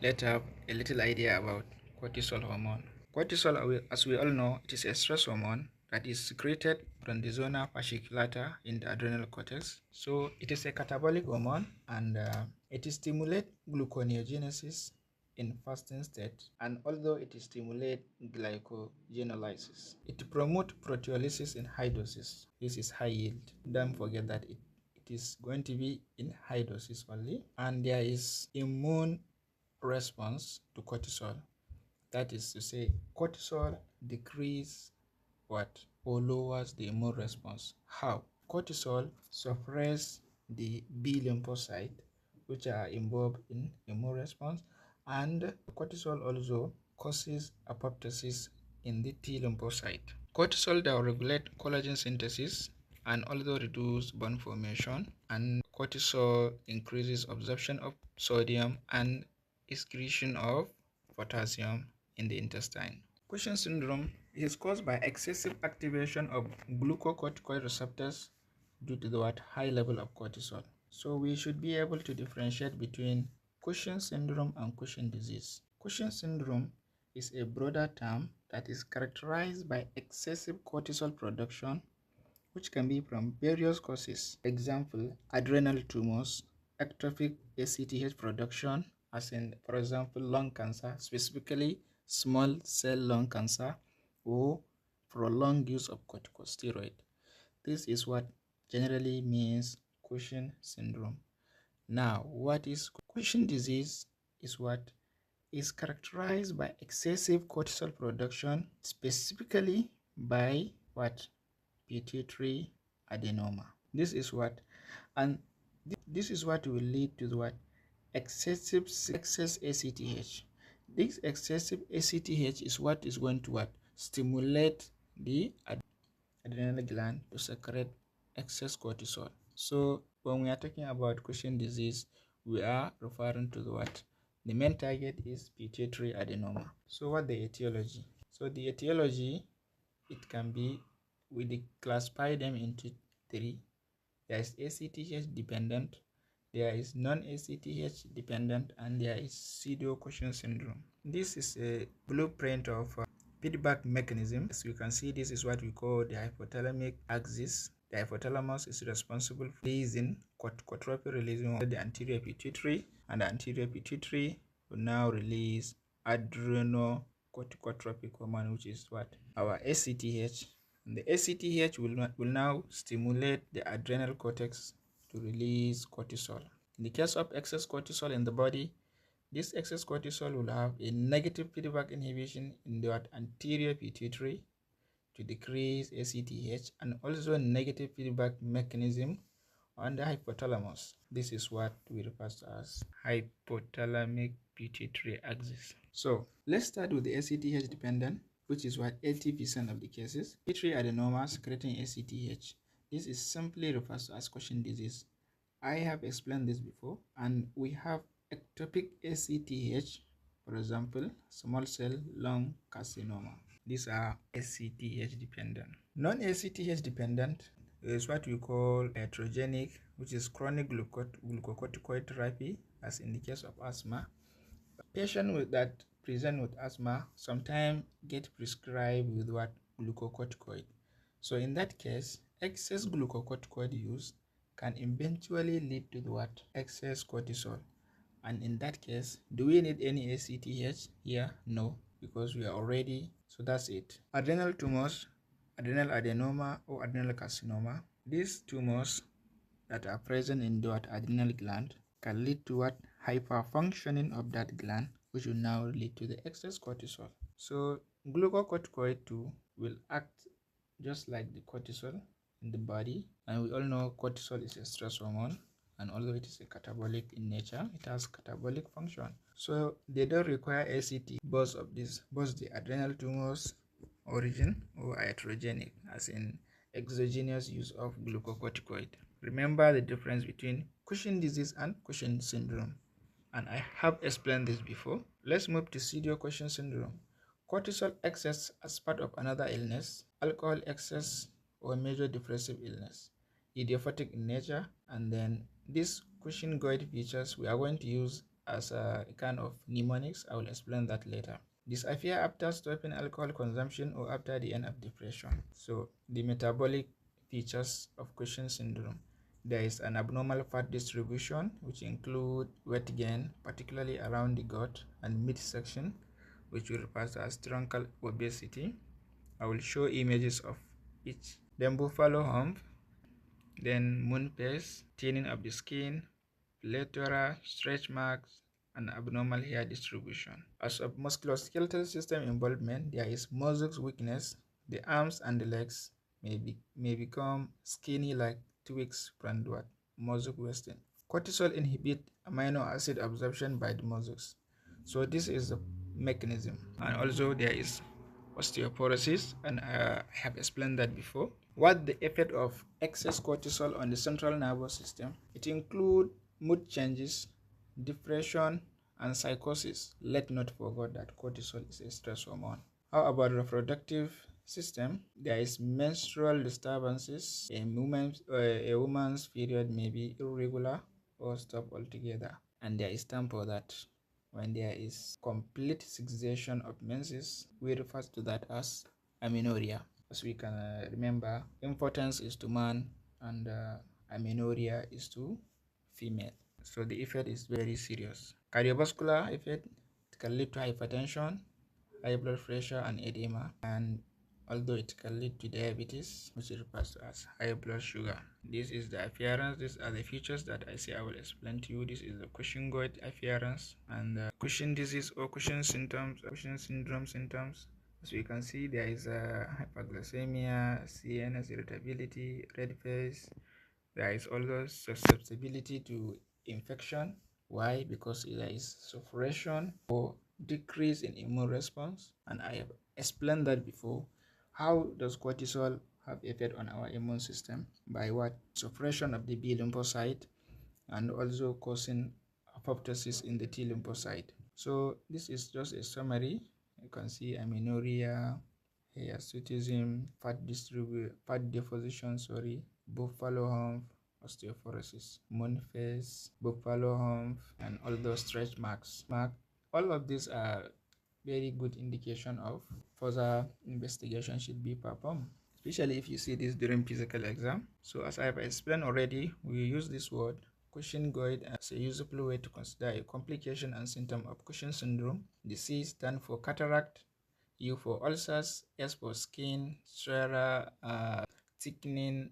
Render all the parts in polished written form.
let's have a little idea about cortisol hormone. Cortisol, as we all know, it is a stress hormone that is secreted from the zona fasciculata in the adrenal cortex. So it is a catabolic hormone, and it stimulates gluconeogenesis in fasting state, and although it stimulates glycogenolysis, it promotes proteolysis in high doses. This is high yield. Don't forget that it is going to be in high doses only, and there is immune response to cortisol. That is to say, cortisol decreases what or lowers the immune response. How? Cortisol suppresses the B lymphocyte, which are involved in immune response, and cortisol also causes apoptosis in the T lymphocyte. Cortisol downregulates collagen synthesis and also reduces bone formation, and cortisol increases absorption of sodium and excretion of potassium in the intestine. Cushing syndrome is caused by excessive activation of glucocorticoid receptors due to the high level of cortisol. So we should be able to differentiate between Cushing syndrome and Cushing disease. Cushing syndrome is a broader term that is characterized by excessive cortisol production, which can be from various causes. Example, adrenal tumors, ectopic ACTH production, as in, for example, lung cancer, specifically small cell lung cancer, or prolonged use of corticosteroid. This is what generally means Cushing syndrome. Now, what is Cushing disease? Is what is characterized by excessive cortisol production, specifically by what? Pituitary adenoma. This is what will lead to what? Excess ACTH. This excessive ACTH is what is going to what? Stimulate the adrenal gland to secrete excess cortisol. So when we are talking about Cushing disease, we are referring to the what? The main target is pituitary adenoma. So what the etiology? So the etiology, it can be, we classify them into three. There is ACTH dependent, there is non-ACTH dependent, and there is pseudo-Cushing syndrome. This is a blueprint of feedback mechanism. As you can see, this is what we call the hypothalamic axis. The hypothalamus is responsible for releasing corticotropin, releasing the anterior pituitary, and the anterior pituitary will now release adrenocorticotropic hormone, which is what? Our ACTH. And the ACTH will now stimulate the adrenal cortex to release cortisol. In the case of excess cortisol in the body, this excess cortisol will have a negative feedback inhibition in the anterior pituitary to decrease ACTH, and also a negative feedback mechanism on the hypothalamus. This is what we refer to as hypothalamic pituitary axis. So let's start with the ACTH dependent, which is what 80% of the cases. Pituitary adenoma secreting ACTH. This is simply referred to as Cushing disease. I have explained this before, and we have ectopic ACTH, for example, small cell lung carcinoma. These are ACTH dependent. Non-ACTH dependent is what we call iatrogenic, which is chronic glucocorticoid therapy, as in the case of asthma. Patients that present with asthma sometimes get prescribed with what? Glucocorticoid. So in that case, excess glucocorticoid use can eventually lead to what? Excess cortisol. And in that case, do we need any ACTH here? No, because we are already, so that's it. Adrenal tumors, adrenal adenoma or adrenal carcinoma. These tumors that are present in the adrenal gland can lead to what? Hyperfunctioning of that gland, which will now lead to the excess cortisol. So glucocorticoid too will act just like the cortisol in the body, and we all know cortisol is a stress hormone, and although it is a catabolic in nature, it has catabolic function. So they don't require ACT. Both of these, both the adrenal tumors origin or iatrogenic, as in exogenous use of glucocorticoid. Remember the difference between Cushing disease and Cushing syndrome, and I have explained this before. Let's move to pseudo-Cushing syndrome. Cortisol excess as part of another illness, alcohol excess or major depressive illness, idiopathic in nature, and then these Cushingoid features we are going to use as a kind of mnemonics. I will explain that later. This appear after stopping alcohol consumption or after the end of depression. So the metabolic features of Cushing syndrome. There is an abnormal fat distribution, which include weight gain, particularly around the gut and midsection, which we refer to as truncal obesity. I will show images of each. Then buffalo hump, then moon face, thinning of the skin, plethora, stretch marks, and abnormal hair distribution. As of musculoskeletal system involvement, there is muscle weakness. The arms and the legs may become skinny like twigs and what muscle wasting. Cortisol inhibit amino acid absorption by the muscles. So this is the mechanism. And also there is osteoporosis, and I have explained that before. What the effect of excess cortisol on the central nervous system? It includes mood changes, depression, and psychosis. Let not forget that cortisol is a stress hormone. How about reproductive system? There is menstrual disturbances. A woman's period may be irregular or stop altogether, and there is time for that. When there is complete cessation of menses, we refer to that as amenorrhea. As we can remember, impotence is to man and amenorrhea is to female. So the effect is very serious. Cardiovascular effect, it can lead to hypertension, high blood pressure, and edema, and although it can lead to diabetes, which is referred to as high blood sugar. This is the appearance. These are the features that I say I will explain to you. This is the Cushingoid appearance and Cushing disease or Cushing symptoms, Cushing syndrome symptoms. As we can see, there is hyperglycemia, CNS irritability, red face. There is also susceptibility to infection. Why? Because there is suppression or decrease in immune response, and I have explained that before. How does cortisol have effect on our immune system? By what? Suppression of the B lymphocyte and also causing apoptosis in the T lymphocyte. So this is just a summary. You can see amenorrhea, hirsutism, fat deposition, buffalo hump, osteoporosis, moon face, buffalo hump, and all those stretch marks. All of these are very good indication of further investigation should be performed, especially if you see this during physical exam. So as I have explained already, we use this word Cushingoid as a useful way to consider a complication and symptom of Cushing syndrome. The C stands for cataract, U for ulcers, S for skin, sclera, thinning,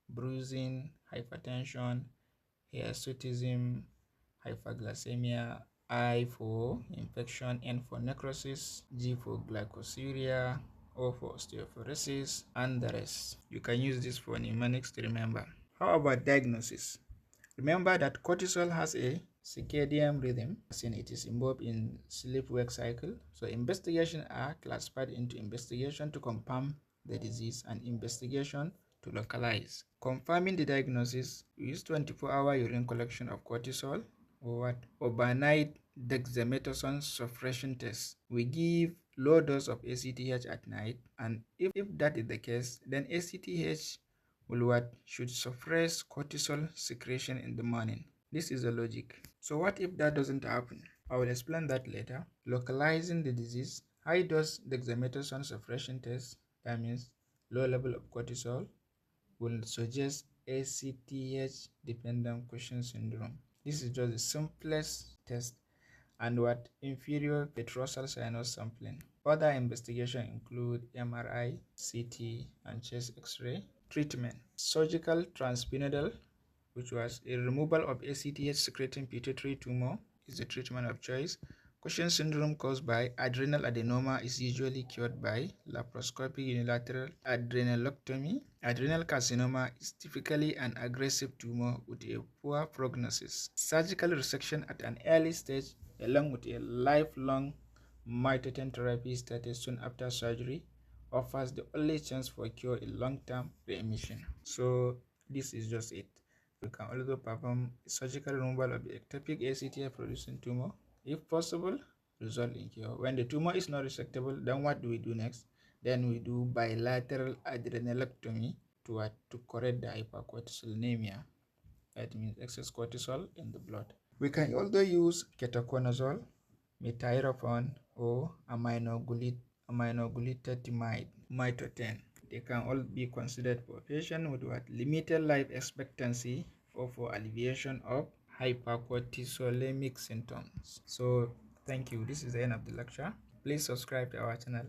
bruising, hypertension, hirsutism, hyperglycemia, I for infection, N for necrosis, G for glycosuria, O for osteoporosis, and the rest. You can use this for mnemonics to remember. How about diagnosis? Remember that cortisol has a circadian rhythm, as in it is involved in sleep-wake cycle. So investigations are classified into investigation to confirm the disease and investigation to localize. Confirming the diagnosis, we use 24-hour urine collection of cortisol or what? Overnight dexamethasone suppression test. We give low dose of ACTH at night, and if that is the case, then ACTH should suppress cortisol secretion in the morning. This is the logic. So what if that doesn't happen? I will explain that later. Localizing the disease, high dose dexamethasone suppression test, that means low level of cortisol, will suggest ACTH dependent Cushing syndrome. This is just the simplest test, and what inferior petrosal sinus sampling. Other investigation include MRI, CT, and chest X-ray. Treatment: surgical transpyramidal, which was a removal of ACTH secreting pituitary tumor, is the treatment of choice. Cushing syndrome caused by adrenal adenoma is usually cured by laparoscopic unilateral adrenalectomy. Adrenal carcinoma is typically an aggressive tumor with a poor prognosis. Surgical resection at an early stage, along with a lifelong mitoten therapy started soon after surgery, offers the only chance for cure in long-term remission. So this is just it. We can also perform surgical removal of the ectopic ACTH producing tumor. If possible, result in cure. When the tumor is not resectable, then what do we do next? Then we do bilateral adrenalectomy to correct the hypercortisolemia. That means excess cortisol in the blood. We can also use ketoconazole, methyropon, or aminoglutamide, mitoten. They can all be considered for patients with what limited life expectancy or for alleviation of hypercortisolemic symptoms. So thank you. This is the end of the lecture. Please subscribe to our channel.